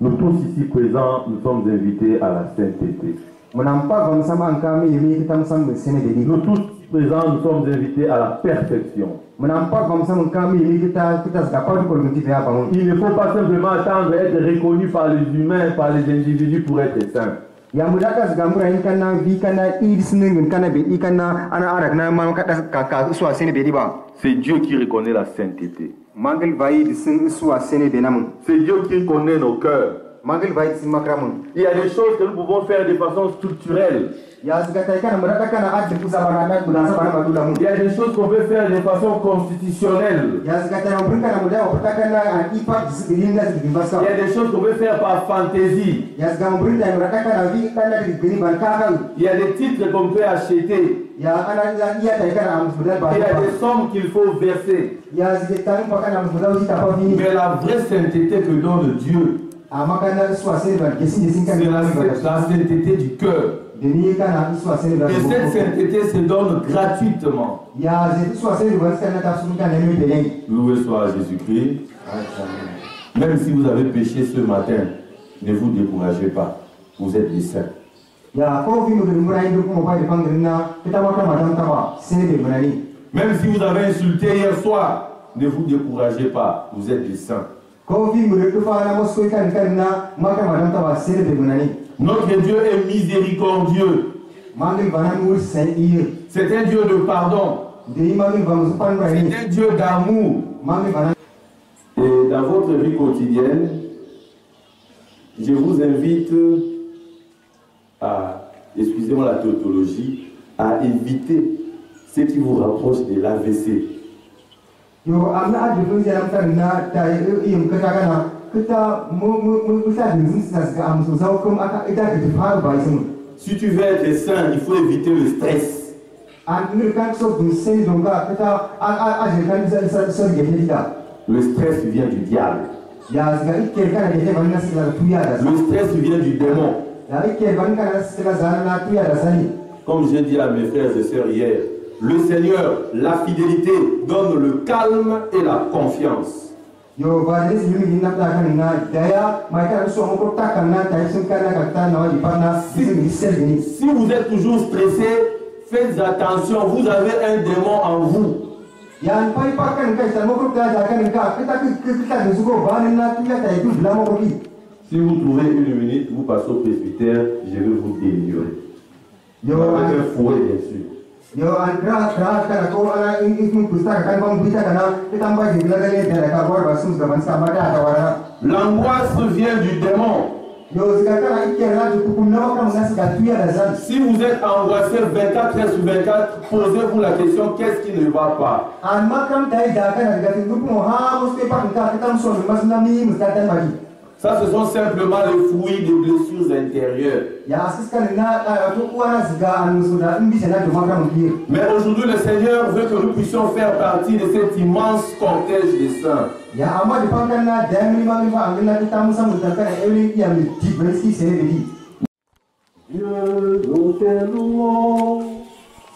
Nous tous ici présents, nous sommes invités à la sainteté. Nous tous ici présents, nous sommes invités à la perfection. Il ne faut pas simplement attendre d'être reconnu par les humains, par les individus pour être saint. C'est Dieu qui reconnaît la sainteté. C'est Dieu qui connaît nos cœurs. Il y a des choses que nous pouvons faire de façon structurelle. Il y a des choses qu'on peut faire de façon constitutionnelle. Il y a des choses qu'on peut faire par fantaisie. Il y a des titres qu'on peut acheter. Il y a des sommes qu'il faut verser. Mais la vraie sainteté que donne Dieu, c'est la sainteté du cœur. Et cette sainteté se donne gratuitement. Loué soit Jésus-Christ. Même si vous avez péché ce matin, ne vous découragez pas. Vous êtes des saints. Même si vous avez insulté hier soir, ne vous découragez pas. Vous êtes des saints. Notre Dieu est miséricordieux. C'est un Dieu de pardon. C'est un Dieu d'amour. Et dans votre vie quotidienne, je vous invite à, excusez-moi la tautologie, à éviter ce qui vous rapproche de l'AVC. Si tu veux être sain, il faut éviter le stress. Le stress vient du diable. Le stress vient du démon. Comme j'ai dit à mes frères et sœurs hier, le Seigneur, la fidélité, donne le calme et la confiance. Si vous êtes toujours stressé, faites attention, vous avez un démon en vous. Si vous trouvez une minute, vous passez au presbytère, je vais vous délivrer. Avec un fouet, bien sûr. L'angoisse vient du démon. Si vous êtes angoissé 24 heures sur 24, posez-vous la question, qu'est-ce qui ne va pas? Ça, ce sont simplement les fruits des blessures intérieures. Mais aujourd'hui, le Seigneur veut que nous puissions faire partie de cet immense cortège des saints. Dieu, nous te louons,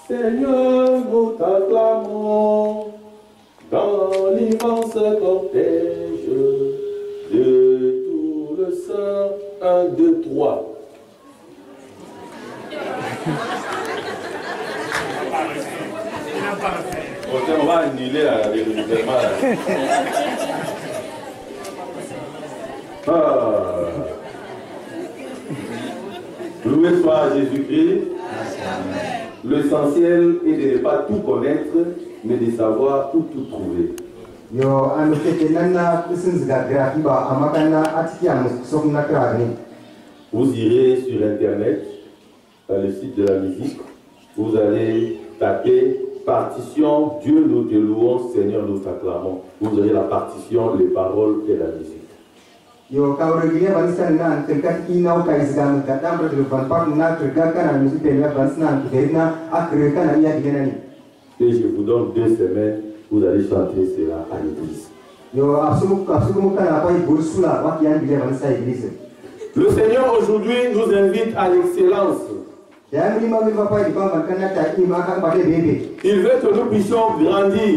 Seigneur, nous t'acclamons, dans l'immense cortège de tout le saint. 1, 2, 3. On va annuler la vérité. Loué soit Jésus-Christ. L'essentiel est de ne pas tout connaître, mais de savoir où tout trouver. Vous irez sur Internet, dans le site de la musique, vous allez taper partition, Dieu nous te louons, Seigneur nous t'acclamons. Vous aurez la partition, les paroles et la musique. Et je vous donne 2 semaines, vous allez chanter cela à l'église. Le Seigneur aujourd'hui nous invite à l'excellence. Il veut que nous puissions grandir.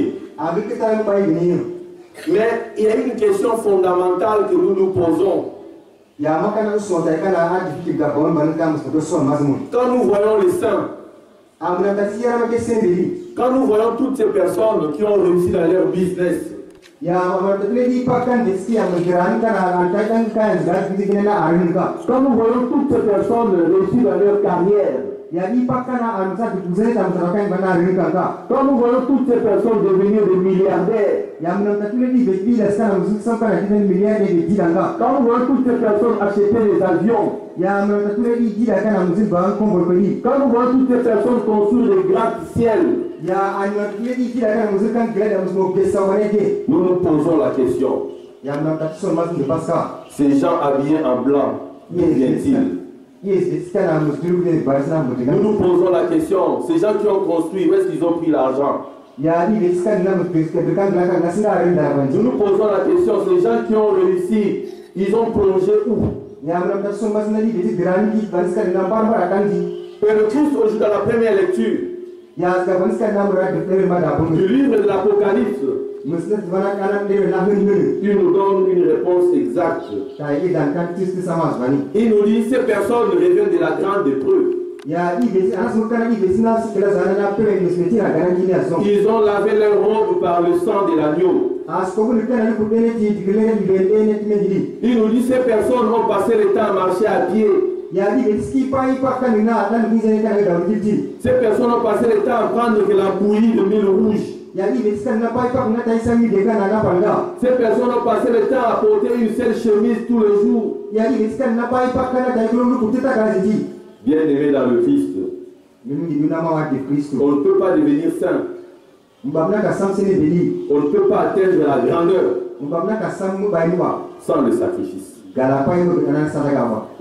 Mais il y a une question fondamentale que nous nous posons. Quand nous voyons les saints, quand nous voyons toutes ces personnes qui ont réussi dans leur business, quand nous voyons toutes ces personnes réussir dans leur carrière, quand nous voyons toutes ces personnes devenir des milliardaires, quand nous voyons toutes ces personnes acheter des avions, quand nous voyons toutes ces personnes construire des gratte-ciel, nous nous posons la question. Ces gens habillés en blanc, d'où viennent-ils? Nous nous posons la question. Ces gens qui ont construit, où est-ce qu'ils ont pris l'argent? Nous nous posons la question. Ces gens qui ont réussi, ils ont plongé où? Et le Christ aujourd'hui dans la première lecture du livre de l'Apocalypse, il nous donne une réponse exacte. Il nous dit ces personnes reviennent de la grande épreuve. Ils ont lavé leur robe par le sang de l'agneau. Il nous dit ces personnes ont passé le temps à marcher à pied. Ces personnes ont passé le temps à prendre de la bouillie de mille rouge. Ces personnes ont passé le temps à porter une seule chemise tous les jours. Bien-aimés dans le Christ, on ne peut pas devenir saint. On ne peut pas atteindre la grandeur sans le sacrifice.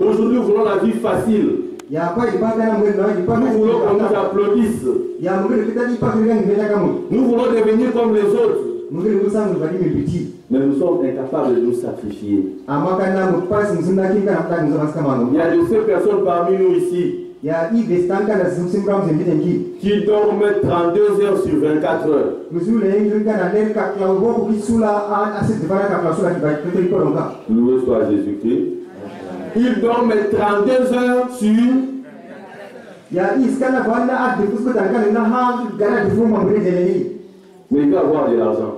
Aujourd'hui, nous voulons la vie facile. Nous voulons qu'on nous applaudisse. Nous voulons devenir comme les autres. Mais nous sommes incapables de nous sacrifier. Il y a de ces personnes parmi nous ici qui dorment 32 heures sur 24 heures. Loué soit Jésus-Christ. Ils dorment 32 heures sur. Mais il veut avoir de l'argent.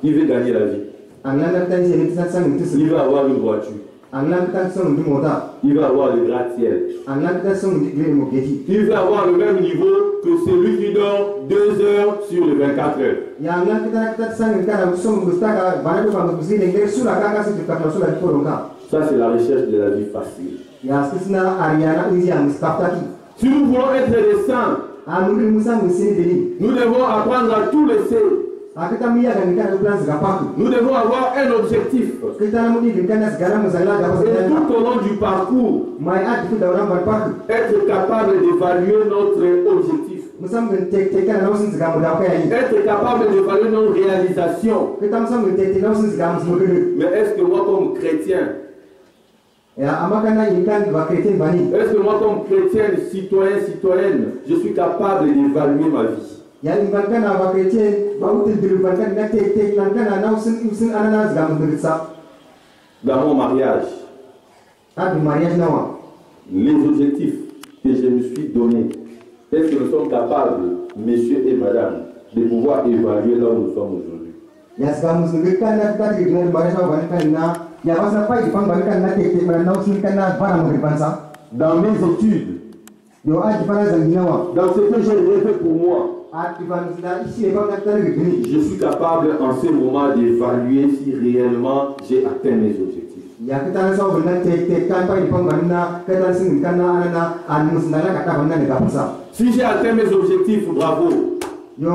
Il veut gagner la vie. Il veut avoir une voiture. Il veut avoir le gratte-ciel. Il veut avoir le même niveau que celui qui dort 2 heures sur les 24 heures. Ça, c'est la recherche de la vie facile. Si nous voulons être des saints, nous devons apprendre à tout laisser. Nous devons avoir un objectif. Et tout au long du parcours, être capable d'évaluer notre objectif. Être capable d'évaluer nos réalisations. Mais est-ce que moi, comme chrétien, est-ce que moi, comme chrétien, citoyen, citoyenne, je suis capable d'évaluer ma vie? Dans mon mariage, les objectifs que je me suis donnés, est-ce que nous sommes capables, messieurs et madame, de pouvoir évaluer là où nous sommes aujourd'hui? Dans mes études, dans ce que j'ai rêvé pour moi, je suis capable en ce moment d'évaluer si réellement j'ai atteint mes objectifs. Si j'ai atteint mes objectifs, bravo. Mais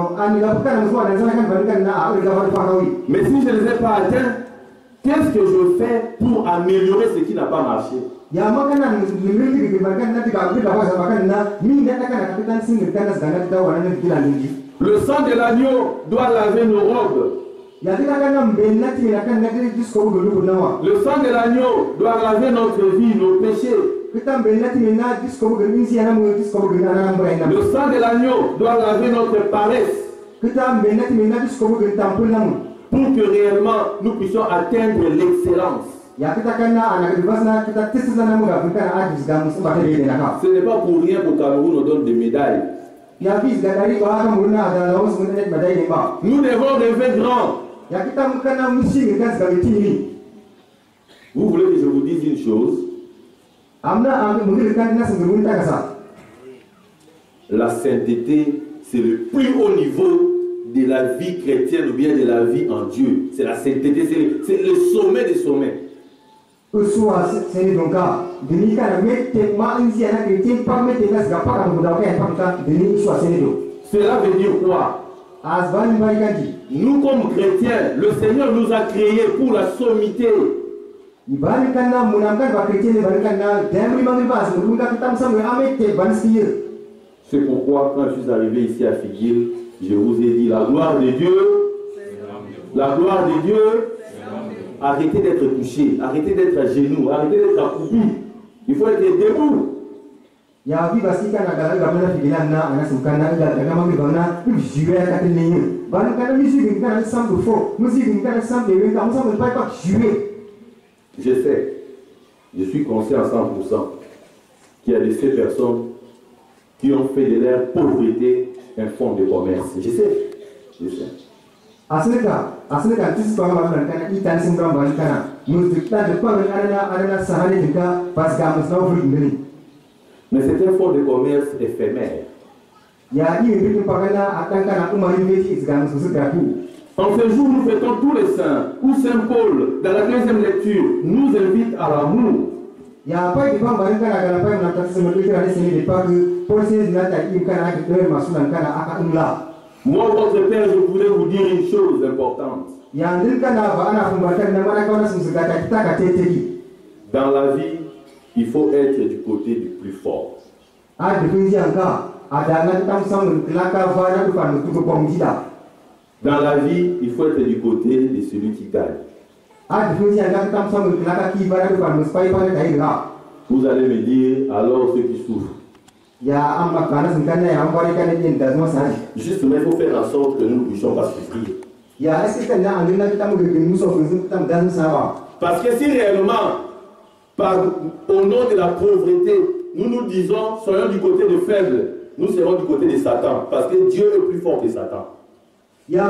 si je ne les ai pas atteints, qu'est-ce que je fais pour améliorer ce qui n'a pas marché? Le sang de l'agneau doit laver nos robes. Le sang de l'agneau doit laver notre vie, nos péchés. Le sang de l'agneau doit laver notre paresse. pour que réellement nous puissions atteindre l'excellence. Ce n'est pas pour rien qu'au Cameroun on donne des médailles. Nous devons rêver grand. Vous voulez que je vous dise une chose? La sainteté, c'est le plus haut niveau de la vie chrétienne ou bien de la vie en Dieu. C'est la sainteté, c'est le sommet des sommets. Cela veut dire quoi? Nous comme chrétiens, le Seigneur nous a créés pour la sommité. C'est pourquoi quand je suis arrivé ici à Figuil, je vous ai dit la gloire de Dieu, la gloire de Dieu. Arrêtez d'être couché, arrêtez d'être à genoux, arrêtez d'être accroupi. Il faut être debout. Je sais, je suis conscient à 100% qu'il y a de ces personnes qui ont fait de leur pauvreté un fonds de commerce. Je sais, je sais. Mais c'est un fonds de commerce éphémère. En ce jour, nous fêtons tous les saints, où Saint Paul, dans la deuxième lecture, nous invite à l'amour. Moi, votre Père, je voulais vous dire une chose importante. Dans la vie, il faut être du côté du plus fort. Dans la vie, il faut être du côté de celui qui gagne. Vous allez me dire, alors ceux qui souffrent. Justement, il faut faire en sorte que nous ne puissions pas souffrir. Parce que si réellement, au nom de la pauvreté, nous nous disons, soyons du côté des faibles, nous serons du côté de Satan. Parce que Dieu est plus fort que Satan. Il ne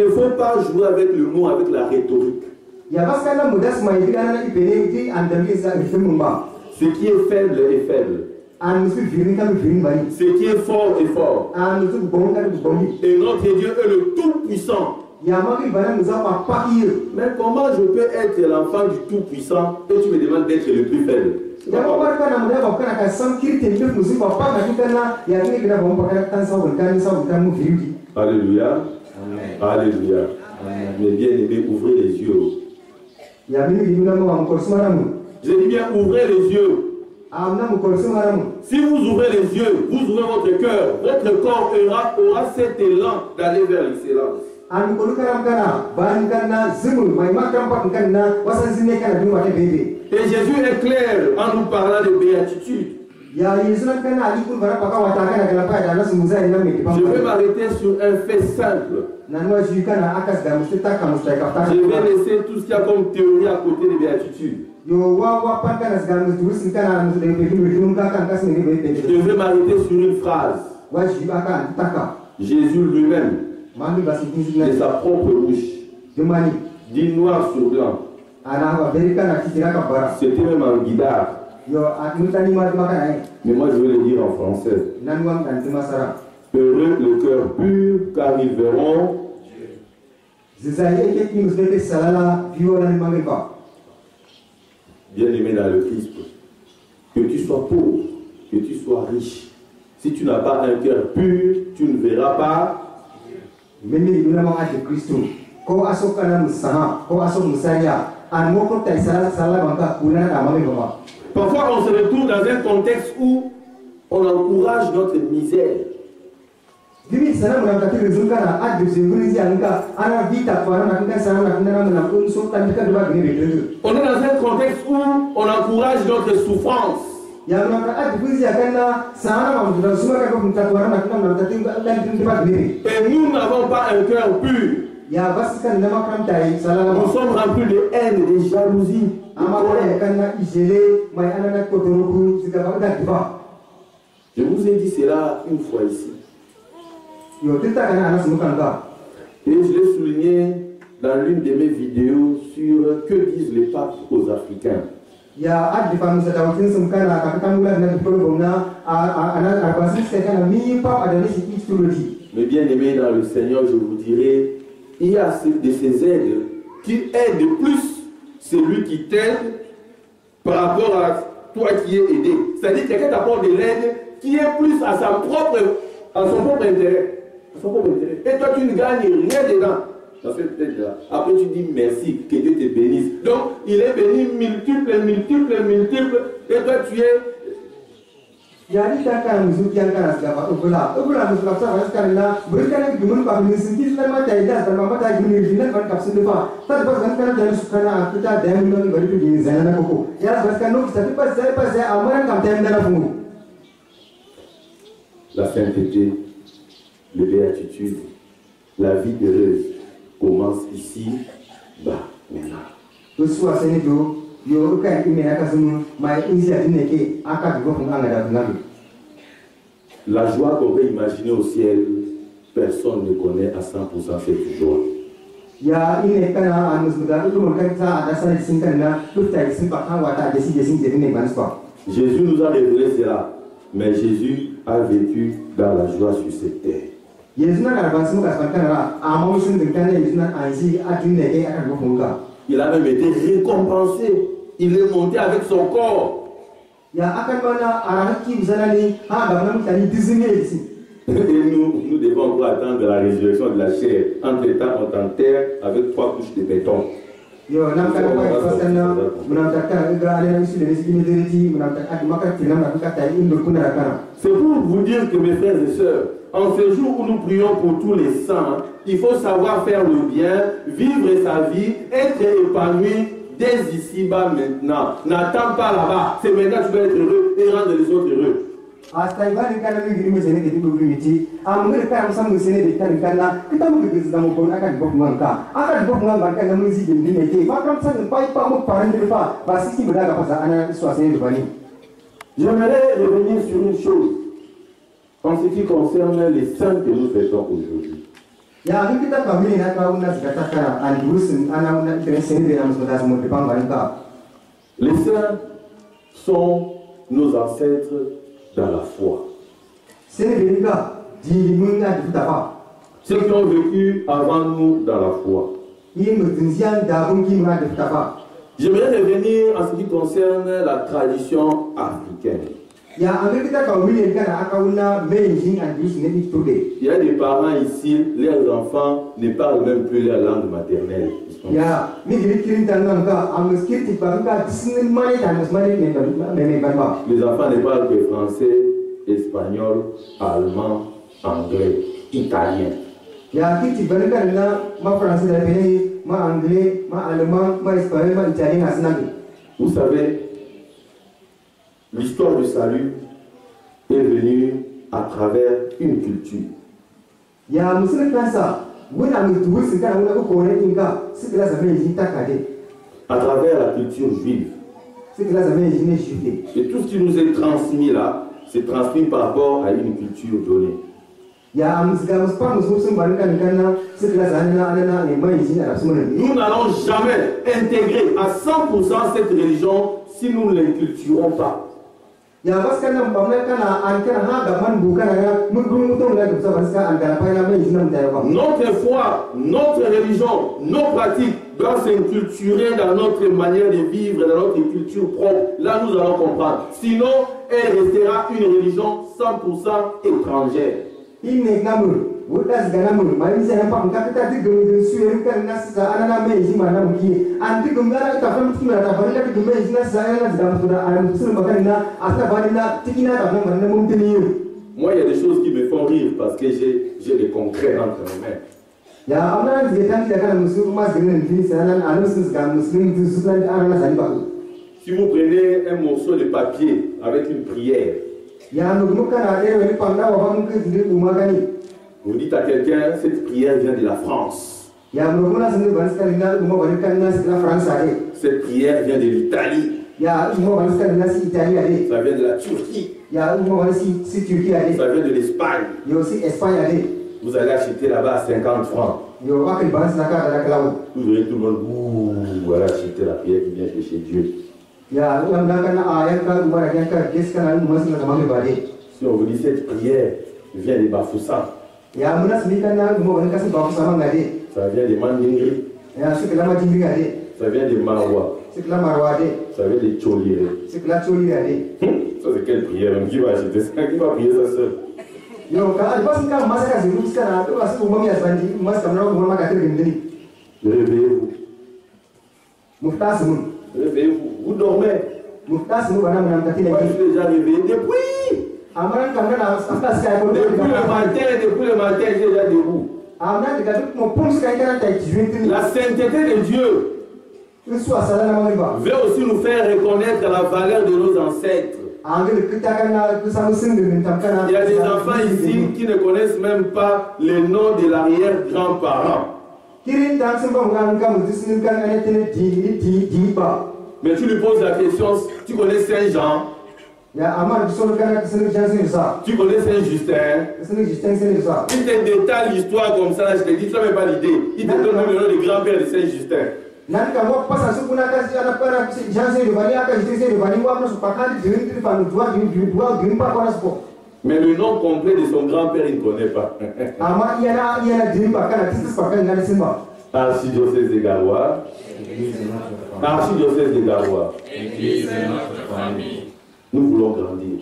faut pas jouer avec le mot, avec la rhétorique. Ce qui est faible est faible. Ce qui est fort est fort. Et notre Dieu est le Tout-Puissant. Mais comment je peux être l'enfant du Tout-Puissant et tu me demandes d'être le plus faible? Alléluia. Alléluia. Mais bien aimé, ouvrez les yeux. Je dis bien, ouvrez les yeux. Si vous ouvrez les yeux, vous ouvrez votre cœur, votre corps aura cet élan d'aller vers l'excellence. Et Jésus est clair en nous parlant de béatitude. Je vais m'arrêter sur un fait simple. Je vais laisser tout ce qu'il y a comme théorie à côté des béatitudes. Je vais m'arrêter sur une phrase. Jésus lui-même, de sa propre bouche, dit noir sur blanc. C'était même un guidard. Mais moi je vais le dire en français. Heureux le cœur pur, car ils verront bien-aimé dans le Christ. Que tu sois pauvre, que tu sois riche. Si tu n'as pas un cœur pur, tu ne verras pas. Parfois, on se retrouve dans un contexte où on encourage notre misère. Gimi sana menangkati rezeki na ad diseburi angka ana vita tuana nakanga sana nakanga na unso tandika dua gini. On est dans un contexte où on encourage notre souffrance. Ya menangka ad diseburi akana sana mamuda semua kan minta tuana nakanga menangkati dan dua gini. Et nous n'avons pas un cœur pur. Ya basikan nama kan tai salah. Nous sommes remplis de haine et de jalousie. Amara kana isele mai anana kotoroku sika ba diva. Je vous ai dit cela une fois ici. Et je l'ai souligné dans l'une de mes vidéos sur que disent les papes aux Africains. Mais bien aimés dans le Seigneur, je vous dirai, il y a de ces aides qui aident plus celui qui t'aide par rapport à toi qui es aidé. C'est-à-dire que quelqu'un t'apporte de l'aide qui est plus à son propre intérêt. Et toi, tu ne gagnes rien dedans. Dans cette tête-là. Après, tu dis merci, que Dieu te bénisse. Donc, il est béni multiple. Et toi, tu es. La sainteté, les béatitudes, la vie heureuse commence ici, bas, maintenant. La joie qu'on peut imaginer au ciel, personne ne connaît à 100% cette joie. Jésus nous a révélé cela, mais Jésus a vécu dans la joie sur cette terre. Il a même été récompensé. Il est monté avec son corps. Et nous devons encore attendre la résurrection de la chair. Entre-temps, on t'enterre avec 3 couches de béton. C'est pour vous dire que mes frères et sœurs, en ce jour où nous prions pour tous les saints, il faut savoir faire le bien, vivre sa vie, être épanoui dès ici-bas maintenant. N'attends pas là-bas, c'est maintenant que tu dois être heureux et rendre les autres heureux. J'aimerais revenir sur une chose en ce qui concerne les saints que nous fêtons aujourd'hui. Les saints sont nos ancêtres dans la foi. Ceux qui ont vécu avant nous dans la foi. J'aimerais revenir en ce qui concerne la tradition africaine. Il y a des parents ici, leurs enfants ne parlent même plus leur langue maternelle. Les enfants ne parlent que français, espagnol, allemand, anglais, italien. Vous savez, l'histoire du salut est venue à travers une culture. À travers la culture juive. Et tout ce qui nous est transmis là, c'est transmis par rapport à une culture donnée. Nous n'allons jamais intégrer à 100% cette religion si nous ne l'inculturons pas. Notre foi, notre religion, nos pratiques doivent s'inculturer dans notre manière de vivre, dans notre culture propre. Là, nous allons comprendre. Sinon, elle restera une religion 100% étrangère. Moi, il y a des choses qui me font rire parce que j'ai des concrets entre mes mains. Si vous prenez un morceau de papier avec une prière, vous dites à quelqu'un, cette prière vient de la France. Cette prière vient de l'Italie. Ça vient de la Turquie. Ça vient de l'Espagne. Vous allez acheter là-bas à 50 francs. Vous verrez tout le monde, voilà, acheter la prière qui vient de chez Dieu. Si on vous dit cette prière vient de Bafoussam, ça vient de Mandingri, ça vient de Marwa, ça vient de Tcholire. Ça c'est quelle prière? Qui va acheter ça? Qui va prier ça seul? Réveillez-vous. Réveillez-vous. Vous dormez. Moi je suis déjà réveillé depuis. Depuis le matin, j'ai déjà debout. La sainteté de Dieu veut aussi nous faire reconnaître la valeur de nos ancêtres. Il y a des enfants ici qui ne connaissent même pas le nom de l'arrière-grand-parent. Mais tu lui poses la question, tu connais Saint-Jean? Tu connais Saint-Justin? Il te détaille l'histoire comme ça, je te dis, tu n'as même pas l'idée. Il te donne même le nom du grand-père de Saint-Justin. Mais le nom complet de son grand-père, il ne connaît pas. Archidiocèse de Garoua. Archidiocèse de Garoua. Nous voulons grandir.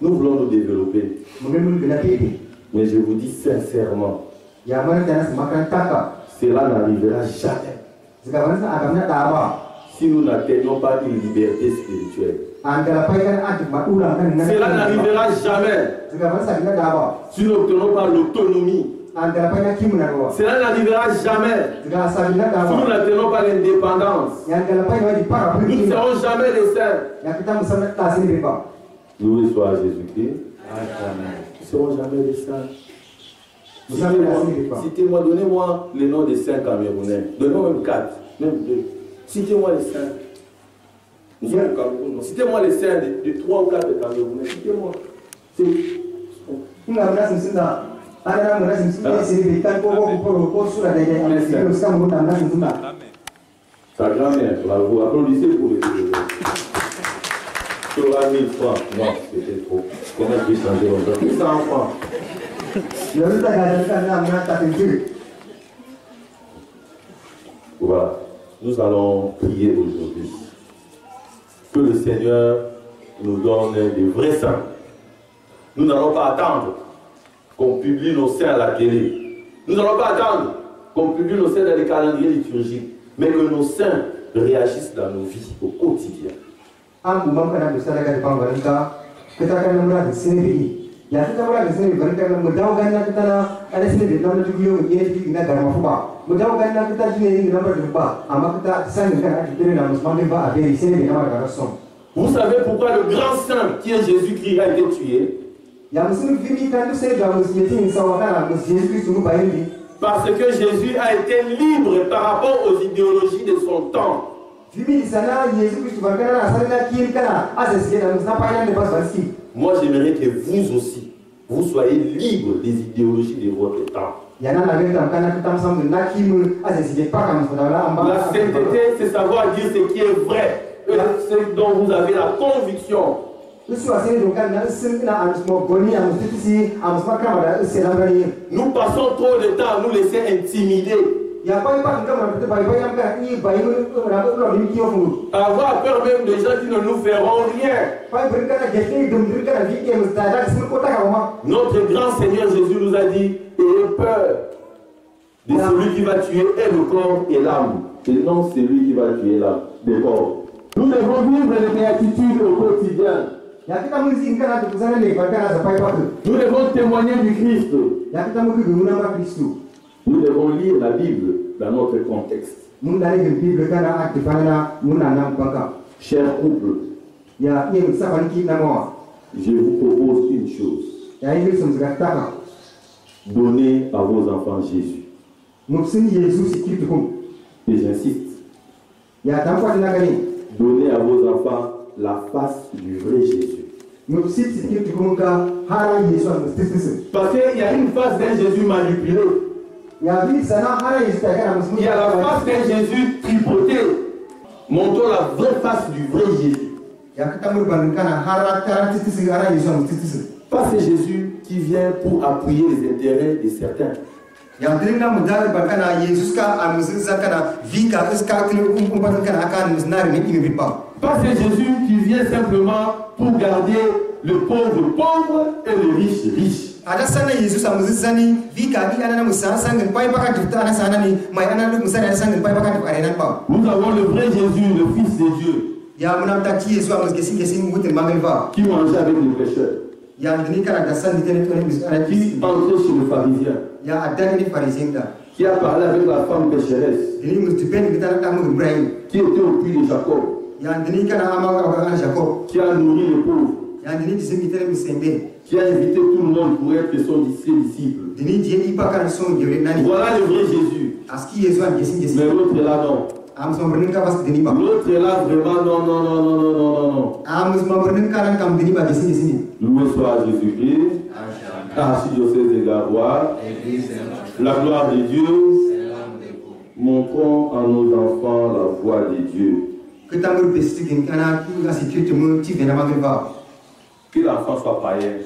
Nous voulons nous développer. Mais je vous dis sincèrement, cela n'arrivera jamais si nous n'atteignons pas une liberté spirituelle. Cela n'arrivera jamais si nous n'obtenons pas l'autonomie. Cela n'arrivera jamais si nous n'atteignons pas l'indépendance. Nous ne serons jamais les saints. Loué soit Jésus-Christ. Nous ne serons jamais les saints. Citez-moi, donnez-moi les noms des saints camerounais. Donnez-moi même 4, même 2. Citez-moi les saints. Nous sommes au Cameroun. Citez-moi les saints de 3 ou 4 camerounais. Citez-moi. Sa grand-mère, bravo. Applaudissez pour les deux. Tu auras 1000 francs. Non, c'était trop. Comment tu changer longtemps? 100 francs. Voilà, nous allons prier aujourd'hui. Que le Seigneur nous donne des vrais saints. Nous n'allons pas attendre qu'on publie nos saints à la télé. Nous n'allons pas attendre qu'on publie nos saints dans les calendriers liturgiques, mais que nos saints réagissent dans nos vies au quotidien. Vous savez pourquoi le grand saint qui est Jésus-Christ a été tué? Parce que Jésus a été libre par rapport aux idéologies de son temps. Moi, j'aimerais que vous aussi, vous soyez libres des idéologies de votre temps. La sainteté, c'est savoir dire ce qui est vrai, ce dont vous avez la conviction. Nous passons trop de temps à nous laisser intimider. Avoir peur même des gens qui ne nous feront rien. Notre grand Seigneur Jésus nous a dit, ayez peur de celui qui va tuer et le corps et l'âme, et non celui qui va tuer l'âme, le corps. Nous devons vivre les béatitudes au quotidien. Nous devons témoigner du Christ. Nous devons lire la Bible dans notre contexte. Chers couples, je vous propose une chose. Donnez à vos enfants Jésus. Et j'insiste. Donnez à vos enfants la face du vrai Jésus. Parce qu'il y a une face d'un Jésus manipulé. Il y a la face d'un Jésus tripoté. Montrons la vraie face du vrai Jésus. Pas ce Jésus qui vient pour appuyer les intérêts de certains. Pas ce Jésus qui vient simplement pour garder le pauvre pauvre et le riche riche. Nous avons le vrai Jésus, le Fils de Dieu, qui mangeait avec les pécheurs, qui entrait chez le pharisien, qui a parlé avec la femme pécheresse, qui était au puits de Jacob, qui a nourri les pauvres, qui a invité tout le monde pour être ses disciples. Voilà le vrai Jésus. Mais l'autre est là, non. L'autre est là, vraiment, non. Loué soit Jésus-Christ, archidiocèse de Garoua, la gloire de Dieu. Montrons à nos enfants la voie de Dieu. Que l'enfant soit païen,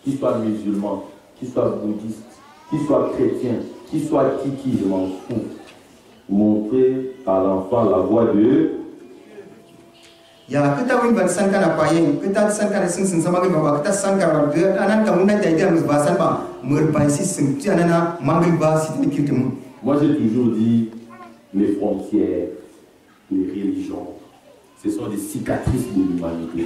qu'il soit musulman, qu'il soit bouddhiste, qu'il soit chrétien, qu'il soit qui, je m'en fous. Montrer à l'enfant la voie de Dieu. Moi j'ai toujours dit, les frontières, les religions, ce sont des cicatrices de l'humanité.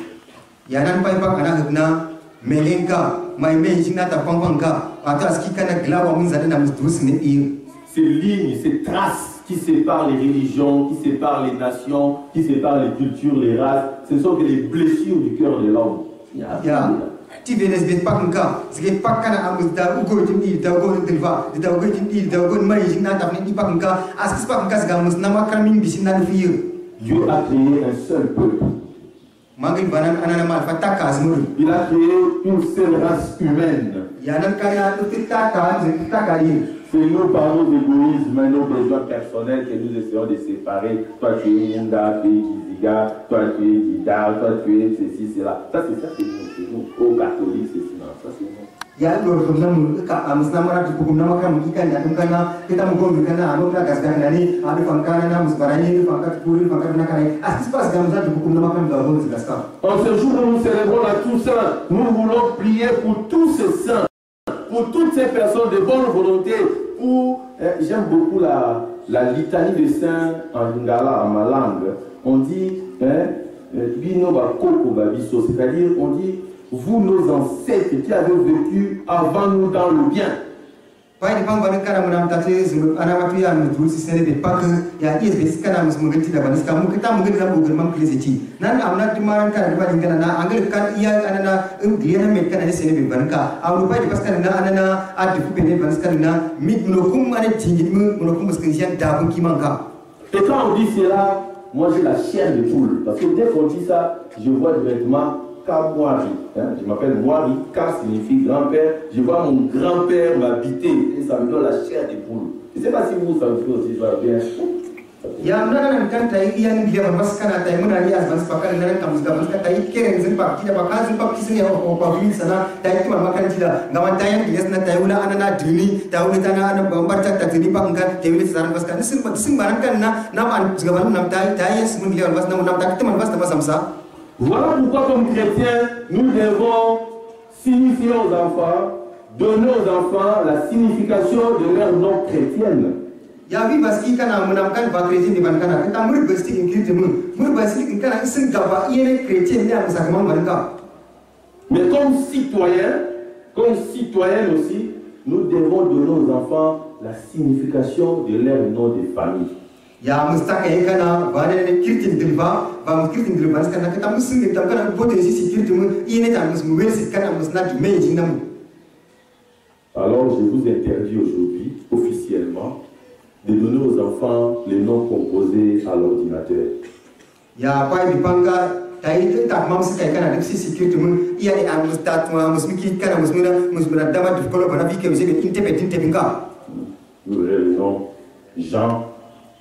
Ces lignes, ces traces qui séparent les religions, qui séparent les nations, qui séparent les cultures, les races, ce sont que les blessures du cœur de l'homme. Dieu a créé un seul peuple. Il a créé une seule race humaine. C'est nous, par nos égoïsmes, nos besoins personnels, que nous essayons de séparer. Toi, tu es Munda, tu es Kiziga, toi, tu es Dida, toi, tu es ceci, cela. Ça, c'est nous. Aux catholiques, c'est cela. Ça, c'est nous. En ce jour où nous célébrons la Toussaint, nous voulons prier pour tous ces saints, pour toutes ces personnes de bonne volonté, j'aime beaucoup la litanie des saints en lingala, en ma langue. On dit, c'est-à-dire, on dit, vous, nos ancêtres qui avez vécu avant nous dans le bien. Et quand on dit cela, moi j'ai la chair de poule. Parce que dès qu'on dit ça, je vois directement Kamwari. Je m'appelle Mwari, Ka signifie grand-père. Je vois mon grand-père m'habiter et ça me donne la chair de poule. Je ne sais pas si vous, ça vous fait aussi bien. Voilà pourquoi comme chrétiens, nous devons signifier aux enfants, donner aux enfants la signification de leur nom chrétienne. Mais comme citoyens aussi, nous devons donner aux enfants la signification de leur nom de famille. Ya mustaka kana bane kirtin dilba ba kirtin dilba kana kita musun kita kana bote si kirtin mu ine ta musun wel si kana musna du meji namu. Alors je vous interdis aujourd'hui officiellement de donner aux enfants les noms composés à l'ordinateur. Ya pai bipanga tai ta mam si kana de si kirtin mu iya ni amusta tu musmiki kana musmuna dama du kolo bana vike use ke inte binga. Vous aurez le nom Jean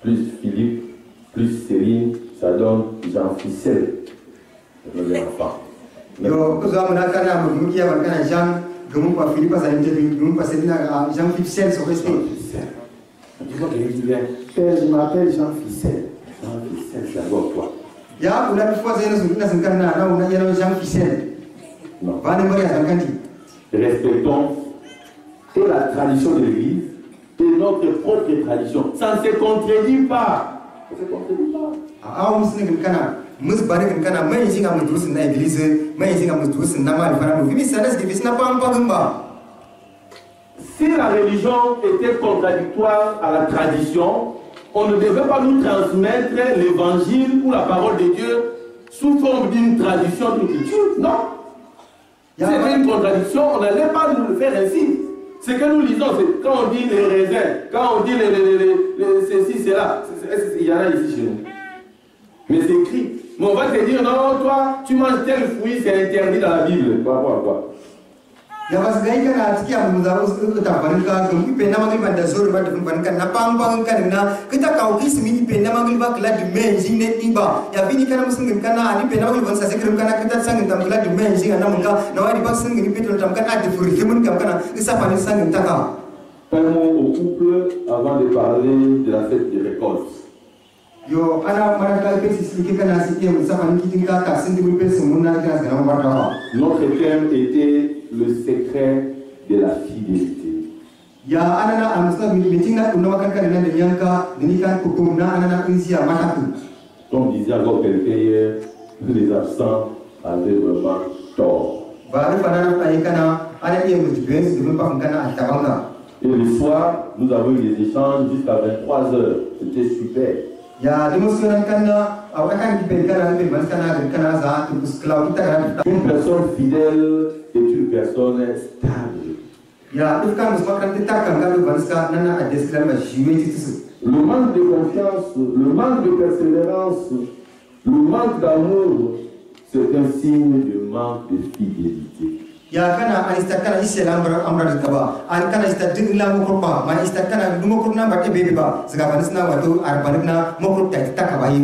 plus Philippe, plus Céline, ça donne Jean Ficelle. Les enfants. Yo, quand on a kana mukia kana Jean, comment pas Philippe ça intervient, comment pas Céline Jean Ficelle sur resté. Tu vois qu'il dit bien, père, je m'appelle Jean Ficelle. Jean Ficelle, c'est d'abord quoi? Ya, on a une fois c'est kana on a Jean Ficelle. Non. Va ne pas respectons et la tradition de l'Église et notre propre tradition. Ça ne se contredit pas. Ça ne se contredit pas. Ah, on se dit que mus bari kana mai jinga mu dusin na église, mai jinga mu dusin na mal fara mu. Fimi ça laisse que na pas gumba. Si la religion était contradictoire à la tradition, on ne devait pas nous transmettre l'évangile ou la parole de Dieu sous forme d'une tradition, d'une culture. Non. C'était une contradiction, on n'allait pas nous le faire ainsi. Ce que nous lisons, c'est quand on dit les raisins, quand on dit ceci, cela, il y en a ici chez nous. Mais c'est écrit. Mais on va te dire, non, toi, tu manges tel fruit, c'est interdit dans la Bible. Quoi. Ya pas gay kana atiki am muzaro ta banka gum pe na mangi banda zor ba dum banka na pang kan na kita kau kis mini pe na mangi ba kala du men jing ne tiba ya bini kana musungin kana ani pe na mangi bansa sekrim kana kita sangin tam kala du men jing na munga na wadi ba sungin pe to tam kana de furi himun kam kana isa pani sangin taka. Un mot au couple avant de parler de la fête des récoltes. Yo ana maraka pe sisi kana sike musa pani kitinga ka sindi pe sumuna kana kana ba. Notre thème était le secret de la fidélité. Ya anana amusna mitinga unawa kan kan na yanka nikan kukumna anana insia mataku. Comme disait encore quelqu'un hier, les absents avaient vraiment tort. Et le soir, nous avons eu des échanges jusqu'à 23h. C'était super. Une personne fidèle est une personne stable. Le manque de confiance, le manque de persévérance, le manque d'amour, c'est un signe de manque de fidélité. Ya kana anistakana islam amra dikaba an kana istadik la mukropa ma istakana dumokurna batte bebe ba zagabanisna wato arbanibna mukrop takaba yi.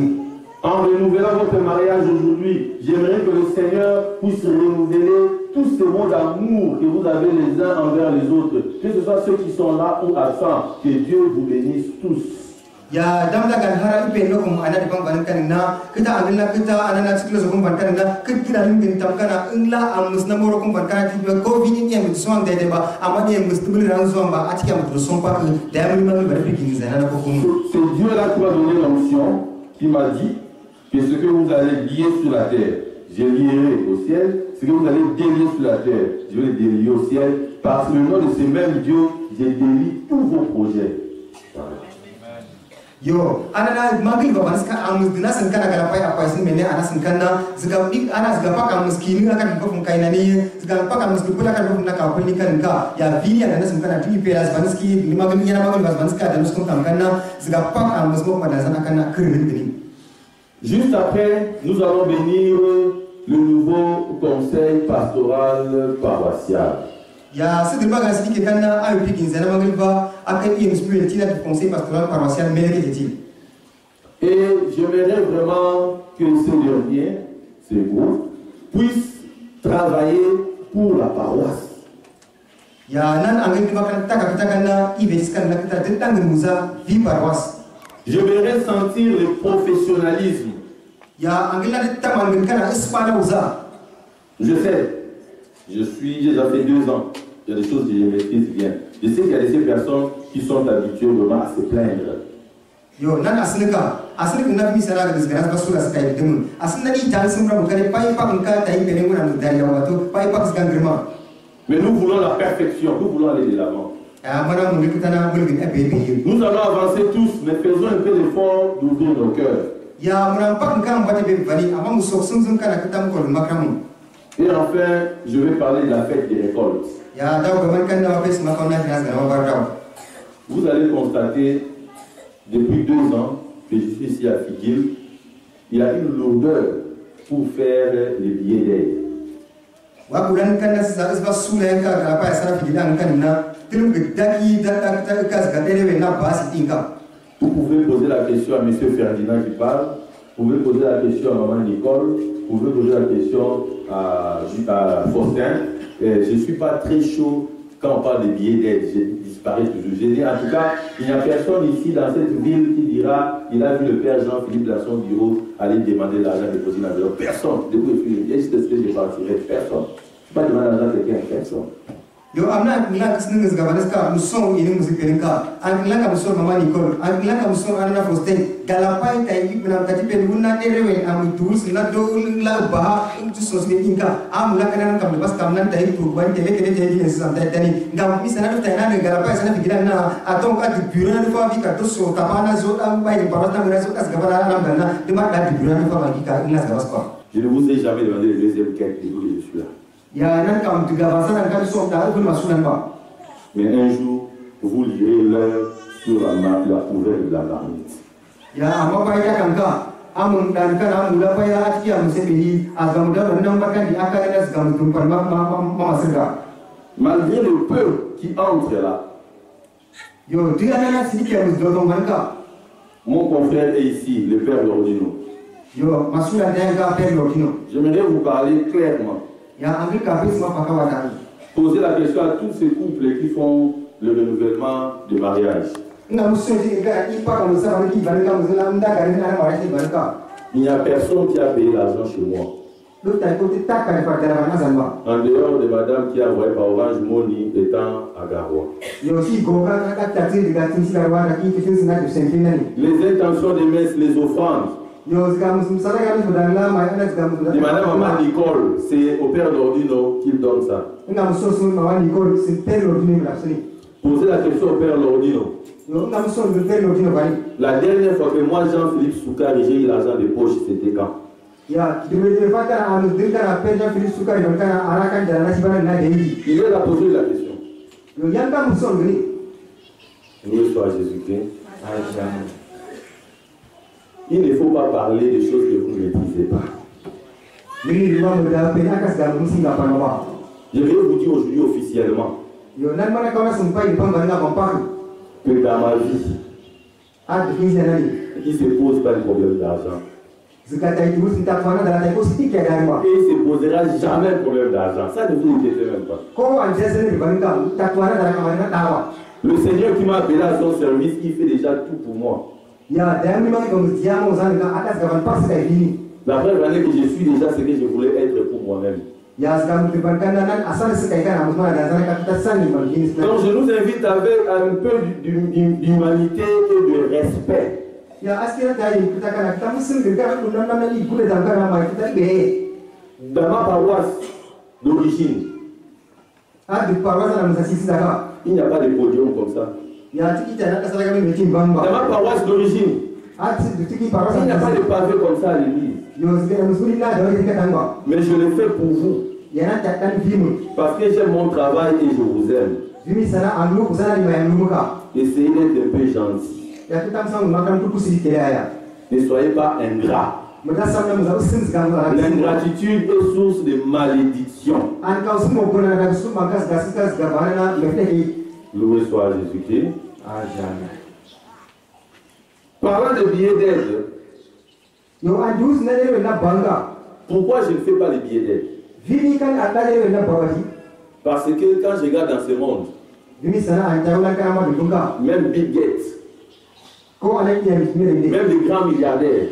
En renouvelant votre mariage aujourd'hui, j'aimerais que le Seigneur puisse renouveler tout ce mot d'amour que vous avez les uns envers les autres, que ce soit ceux qui sont là ou absents, que Dieu vous bénisse tous. Ya damda gan hara ipe no kum ana dipang bankan na kita amilna kita anana siklo kum bankan na kita lingin tamkana ingla amusna moro kum bankan ti covid ni am suang de ba amani am mustubul ran suang ba atiki am to son pa de am ma ba fi zana ko kum. C'est Dieu là qui m'a donné l'onction, qui m'a dit que ce que vous allez lier sur la terre, je lierai au ciel. Ce que vous allez délier sur la terre, je vais le délier au ciel. Parce que le nom de ce même Dieu, je délie tous vos projets. Yo, anana magil ba baska amus dina san kana gara pai apai sin mene ana san kana zga big ana zga pa kam miskini aka ko fun kaina ni zga pa kam miskini kula ka fun na ka kulni kan ka ya vini ana san kana ti pe as banski ni magil yana magil bas banska da nuskun kam kana zga pa kam musko ma da sana kana kirmin gini. Juste après, nous allons bénir le nouveau conseil pastoral paroissial. Ya c'est pas grâce que quand a eu piquin zana magriba a quand il inspire le tina du conseil pastoral paroissial mérite-t-il. Et j'aimerais vraiment que ce dernier, ce groupe, puisse travailler pour la paroisse. Ya nan angin ba kan taka kita kana ibes kan na kita tentang musa vi paroisse. J'aimerais sentir le professionnalisme. Ya angin la tamangin kana ispana usa. Je sais, j'ai déjà fait 2 ans. Il y a des choses que je maîtrise bien. Je sais qu'il y a des personnes qui sont habituées vraiment à se plaindre. Yo, nan asnika, asal kena misara ke sekarang pas sudah sekali demu asal nadi jangan semua bukan pai pak engkau tai peleng orang dari yang waktu pai pak sekarang germa. Mais nous voulons la perfection, nous voulons aller de l'avant. Nous allons avancer tous, mais faisons un peu d'effort d'ouvrir nos cœurs. Et enfin, je vais parler de la fête des récoltes. Vous allez constater, depuis 2 ans que je suis ici à Figuil, il y a une lourdeur pour faire les billets d'aide. Vous pouvez poser la question à M. Ferdinand qui parle, vous pouvez poser la question à Maman Nicole, vous pouvez poser la question à Faustin. Je ne suis pas très chaud quand on parle des billets d'aide, je disparais toujours. Je dis, en tout cas, il n'y a personne ici dans cette ville qui dira il a vu le père Jean-Philippe dans son bureau aller demander l'argent déposé dans le personne. Depuis ce que je partirai, personne. Je ne vais pas demander l'argent à quelqu'un, personne. Yo amna ngila kisninga zgavaneska musong ini musipelinka angila musong Mama Nicole angila musong Anna Faustin galapai tai ibna kati peluna erewe amutus la do la ba into sosmetinka amla kana kam bas kamnan tai purban tele tele santai tani ngam misana do tai na galapai sana pikiran na atong ka dibura no fa vika to so tapana zo am bai de parata mura so kas gavana na dana de ma da dibura no fa vika ina zgavas pa. Je ne vous ai jamais demandé le deuxième quête et je suis là. Mais un jour, vous lirez l'heure sur la couverture de la marmite. Malgré le peu qui entre là, mon confrère est ici, le père Lordino. J'aimerais vous parler clairement. Poser la question à tous ces couples qui font le renouvellement de mariage. Il n'y a personne qui a payé l'argent chez moi. En dehors de madame qui a envoyé par Orange Money étant à Garoua. Les intentions des messes, les offrandes. De madame Maman Nicole, c'est au père Lordino qu'il donne ça. Posez la question au père Lordino. La dernière fois que moi, Jean-Philippe Soukari, j'ai eu l'argent de poche, c'était quand? Il est là poser la question. Loué soit Jésus-Christ. Il ne faut pas parler de choses que vous ne maîtrisez pas. Je vais vous dire aujourd'hui officiellement que dans ma vie, il ne se pose pas de problème d'argent. Et il ne se posera jamais de problème d'argent. Ça ne vous inquiétez même pas. Le Seigneur qui m'a appelé à son service, il fait déjà tout pour moi. La première année que je suis déjà ce que je voulais être pour moi-même. Donc je nous invite avec un peu d'humanité et de respect. Dans ma paroisse d'origine, il n'y a pas de podium comme ça. Dans ma paroisse d'origine, il n'y a pas de pavé comme ça à l'église. Mais je le fais pour vous. Parce que j'aime mon travail et je vous aime. Essayez d'être un peu gentil. Ne soyez pas ingrat. L'ingratitude est source de malédiction. Loué soit Jésus-Christ. Parlant de billets d'aide, pourquoi je ne fais pas les billets d'aide? Parce que quand je regarde dans ce monde, même Bill Gates, même les grands milliardaires,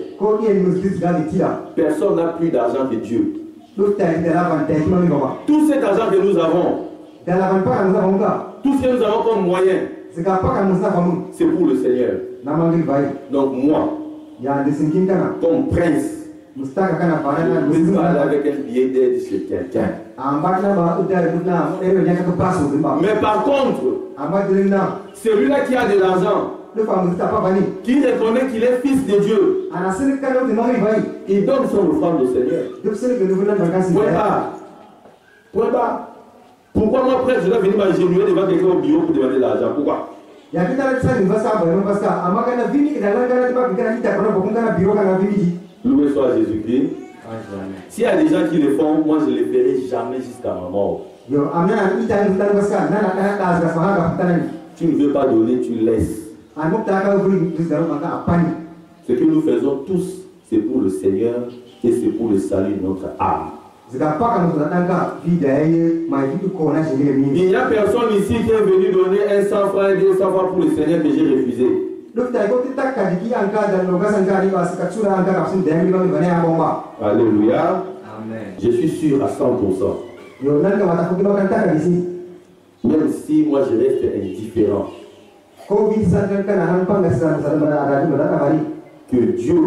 personne n'a plus d'argent que Dieu. Tout cet argent que nous avons, tout ce que nous avons comme moyen, c'est pour le Seigneur. Donc moi, Comme prince. Vous parlez avec un billet d'aide chez quelqu'un. Mais par contre, celui-là qui a de l'argent, qui reconnaît qu'il est fils de Dieu, il donne son offrande au Seigneur. Point pas. Pourquoi moi, prêtre, je dois venir m'agenouiller devant quelqu'un au bureau pour demander de l'argent? Pourquoi? Loué soit Jésus-Christ. S'il y a des gens qui le font, moi je ne le ferai jamais jusqu'à ma mort. Tu ne veux pas donner, tu laisses. Ce que nous faisons tous, c'est pour le Seigneur et c'est pour le salut de notre âme. Il n'y a personne ici qui est venu donner 100 francs et 200 francs pour le Seigneur que j'ai refusé. Alléluia. Amen. Je suis sûr à 100%. Même si moi je reste indifférent. Que Dieu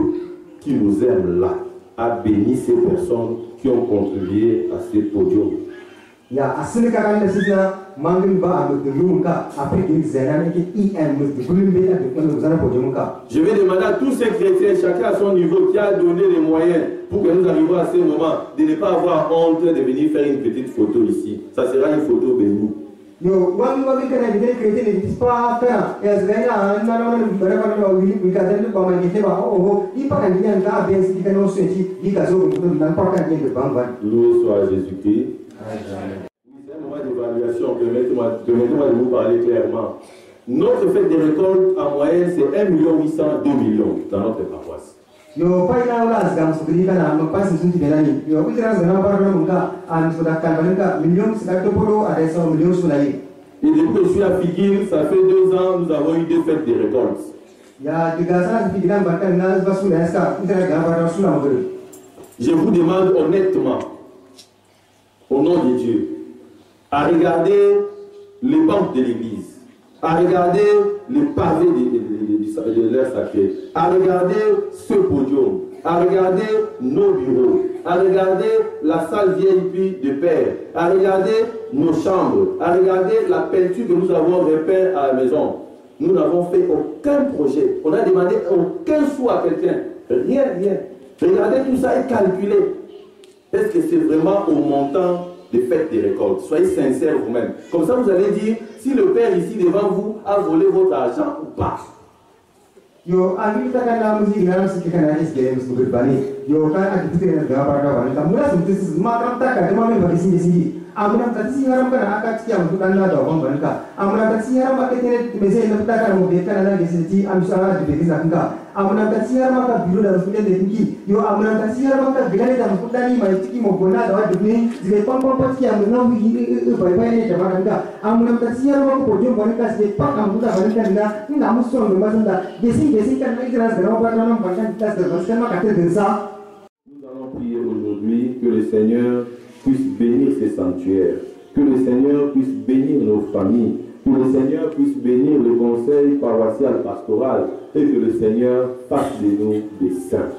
qui nous aime là a béni ces personnes qui ont contribué à ce podium. Je vais demander à tous ces chrétiens, chacun à son niveau, qui a donné les moyens pour que nous arrivions à ce moment, de ne pas avoir honte de venir faire une petite photo ici. Ça sera une photo bénie. Loué soit Jésus-Christ. C'est un moment d'évaluation. Permettez-moi de vous parler clairement. Notre fête de récolte en moyenne, c'est 1 800 000 2 millions dans notre paroisse. Et depuis que je suis à Figuil, ça fait 2 ans, nous avons eu 2 fêtes de récolte. Je vous demande honnêtement, au nom de Dieu, à regarder les banques de l'église, à regarder les pavés de l'air sacré, à regarder ce podium, à regarder nos bureaux, à regarder la salle VIP de père, à regarder nos chambres, à regarder la peinture que nous avons repeinte à la maison. Nous n'avons fait aucun projet. On n'a demandé aucun sou à quelqu'un. Rien, rien. Regardez tout ça et calculez. Est-ce que c'est vraiment au montant des fêtes des récoltes? Soyez sincères vous-même. Comme ça, vous allez dire si le père ici devant vous a volé votre argent ou pas. Yo, ami kita kan namun sih kan sih kan ada SDM sebagai bani. Yo kan ada kita yang gak pada bani. Tapi mulai sebetulnya semacam tak ada mana bagi sini. Amuna tadi sih haram kan akak siang untuk anda doang bani ka. Amuna tadi sih haram pakai ini mesej nak tak kan mau bekan ada di sini. Amsala di bekan nak ka. Amuna tadi sih haram pakai biru dan sudah tinggi. Yo amuna tadi sih haram pakai bilan dan sudah ni mai tiki mau guna doang di sini. Jadi pom siang menang bye ni jamaah ka. Amuna tadi sih haram pakai pojok bani ka sepak kamu dah bani ka anda. Ini namun soal rumah anda. Nous allons prier aujourd'hui que le Seigneur puisse bénir ces sanctuaires, que le Seigneur puisse bénir nos familles, que le Seigneur puisse bénir le conseil paroissial pastoral et que le Seigneur fasse de nous des saints.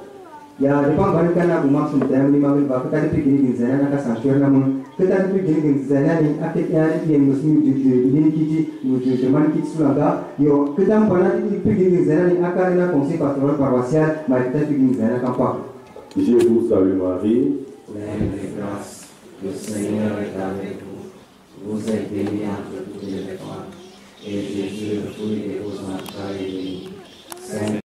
Ya, depan balik kan aku maksud dalam 5 menit bapak tadi pergi di sana nak sanctuary namun kita pergi di sana ni akhirnya yang muslim ini kiti teman kiti sulaga yo kita pernah pergi di sana ni akarnya conseil pastoral paroissial mari kita pergi di sana kampak. Je vous salue Marie. Pleine de grâce, le Seigneur est avec vous. Vous êtes bénie entre toutes les femmes et Jésus, le fruit de vos entrailles est béni. Sainte